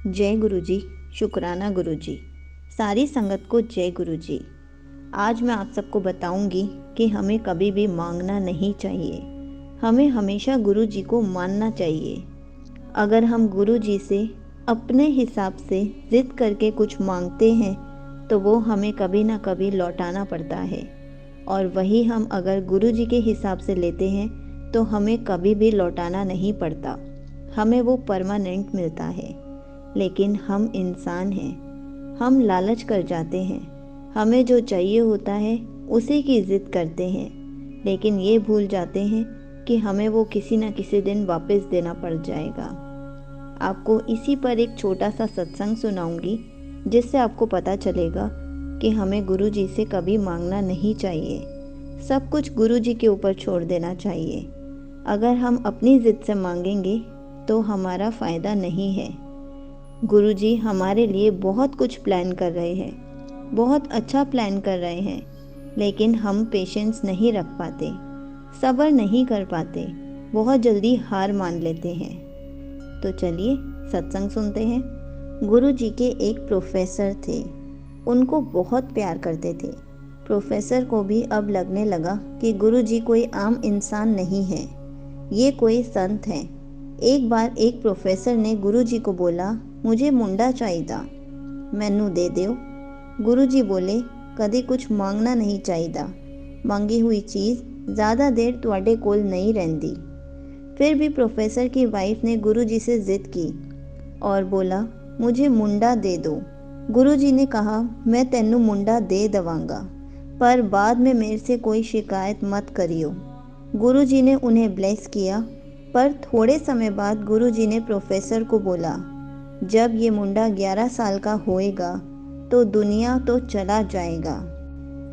जय गुरु जी। शुक्राना गुरु जी। सारी संगत को जय गुरु जी। आज मैं आप सबको बताऊंगी कि हमें कभी भी मांगना नहीं चाहिए। हमें हमेशा गुरु जी को मानना चाहिए। अगर हम गुरु जी से अपने हिसाब से ज़िद करके कुछ मांगते हैं तो वो हमें कभी ना कभी लौटाना पड़ता है, और वही हम अगर गुरु जी के हिसाब से लेते हैं तो हमें कभी भी लौटाना नहीं पड़ता। हमें वो परमानेंट मिलता है। लेकिन हम इंसान हैं, हम लालच कर जाते हैं। हमें जो चाहिए होता है उसी की ज़िद करते हैं, लेकिन ये भूल जाते हैं कि हमें वो किसी न किसी दिन वापस देना पड़ जाएगा। आपको इसी पर एक छोटा सा सत्संग सुनाऊंगी, जिससे आपको पता चलेगा कि हमें गुरु जी से कभी मांगना नहीं चाहिए। सब कुछ गुरु जी के ऊपर छोड़ देना चाहिए। अगर हम अपनी ज़िद से मांगेंगे तो हमारा फ़ायदा नहीं है। गुरु जी हमारे लिए बहुत कुछ प्लान कर रहे हैं, बहुत अच्छा प्लान कर रहे हैं, लेकिन हम पेशेंस नहीं रख पाते, सब्र नहीं कर पाते, बहुत जल्दी हार मान लेते हैं। तो चलिए सत्संग सुनते हैं। गुरु जी के एक प्रोफेसर थे, उनको बहुत प्यार करते थे। प्रोफेसर को भी अब लगने लगा कि गुरु जी कोई आम इंसान नहीं है, ये कोई संत हैं। एक बार एक प्रोफेसर ने गुरु जी को बोला, मुझे मुंडा चाहिदा, मैनू दे दियो। गुरु जी बोले, कदी कुछ मांगना नहीं चाहिदा, मांगी हुई चीज़ ज़्यादा देर तुहाडे कोल नहीं रहंदी। फिर भी प्रोफेसर की वाइफ ने गुरु जी से ज़िद की और बोला, मुझे मुंडा दे दो। गुरु जी ने कहा, मैं तेनू मुंडा दे दवांगा, पर बाद में मेरे से कोई शिकायत मत करियो। गुरु जी ने उन्हें ब्लेस किया, पर थोड़े समय बाद गुरु जी ने प्रोफेसर को बोला, जब ये मुंडा 11 साल का होएगा तो दुनिया तो चला जाएगा।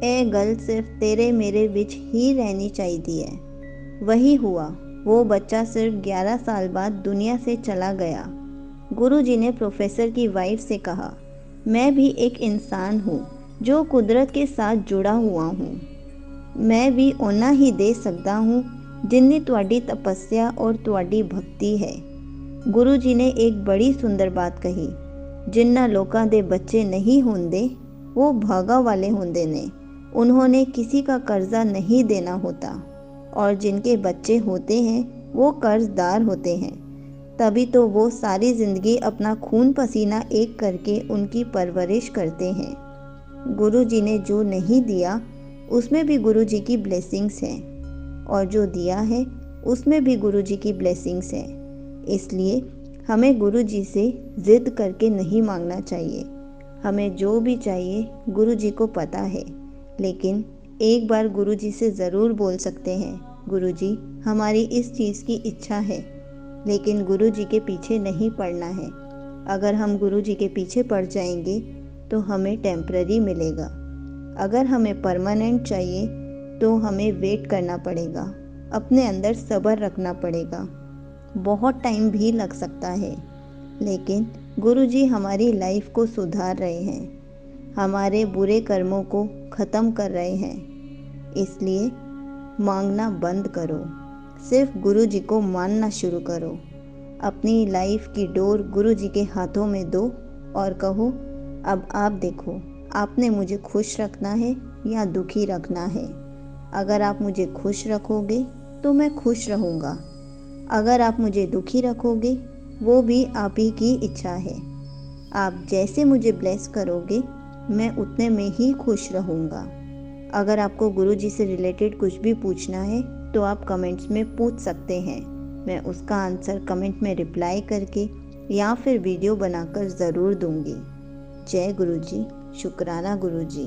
ए गल सिर्फ तेरे मेरे बिच ही रहनी चाहिए है। वही हुआ, वो बच्चा सिर्फ 11 साल बाद दुनिया से चला गया। गुरु जी ने प्रोफेसर की वाइफ से कहा, मैं भी एक इंसान हूँ जो कुदरत के साथ जुड़ा हुआ हूँ। मैं भी ओना ही दे सकता हूँ जिन्नी तुहाडी तपस्या और तुहाडी भक्ति है। गुरु जी ने एक बड़ी सुंदर बात कही, जिन्ना लोकां दे बच्चे नहीं होंदे वो भागा वाले होंदे ने। उन्होंने किसी का कर्जा नहीं देना होता, और जिनके बच्चे होते हैं वो कर्जदार होते हैं। तभी तो वो सारी ज़िंदगी अपना खून पसीना एक करके उनकी परवरिश करते हैं। गुरु जी ने जो नहीं दिया उसमें भी गुरु जी की ब्लेसिंग्स हैं, और जो दिया है उसमें भी गुरु जी की ब्लेसिंग्स हैं। इसलिए हमें गुरु जी से ज़िद करके नहीं मांगना चाहिए। हमें जो भी चाहिए गुरु जी को पता है, लेकिन एक बार गुरु जी से ज़रूर बोल सकते हैं, गुरु जी हमारी इस चीज़ की इच्छा है। लेकिन गुरु जी के पीछे नहीं पड़ना है। अगर हम गुरु जी के पीछे पड़ जाएंगे तो हमें टेम्पररी मिलेगा। अगर हमें परमानेंट चाहिए तो हमें वेट करना पड़ेगा, अपने अंदर सब्र रखना पड़ेगा। बहुत टाइम भी लग सकता है, लेकिन गुरु जी हमारी लाइफ को सुधार रहे हैं, हमारे बुरे कर्मों को ख़त्म कर रहे हैं। इसलिए मांगना बंद करो, सिर्फ गुरु जी को मानना शुरू करो। अपनी लाइफ की डोर गुरु जी के हाथों में दो और कहो, अब आप देखो, आपने मुझे खुश रखना है या दुखी रखना है। अगर आप मुझे खुश रखोगे तो मैं खुश रहूँगा, अगर आप मुझे दुखी रखोगे वो भी आप ही की इच्छा है। आप जैसे मुझे ब्लेस करोगे मैं उतने में ही खुश रहूँगा। अगर आपको गुरु जी से रिलेटेड कुछ भी पूछना है तो आप कमेंट्स में पूछ सकते हैं। मैं उसका आंसर कमेंट में रिप्लाई करके या फिर वीडियो बनाकर ज़रूर दूँगी। जय गुरु जी। शुक्राना गुरु जी।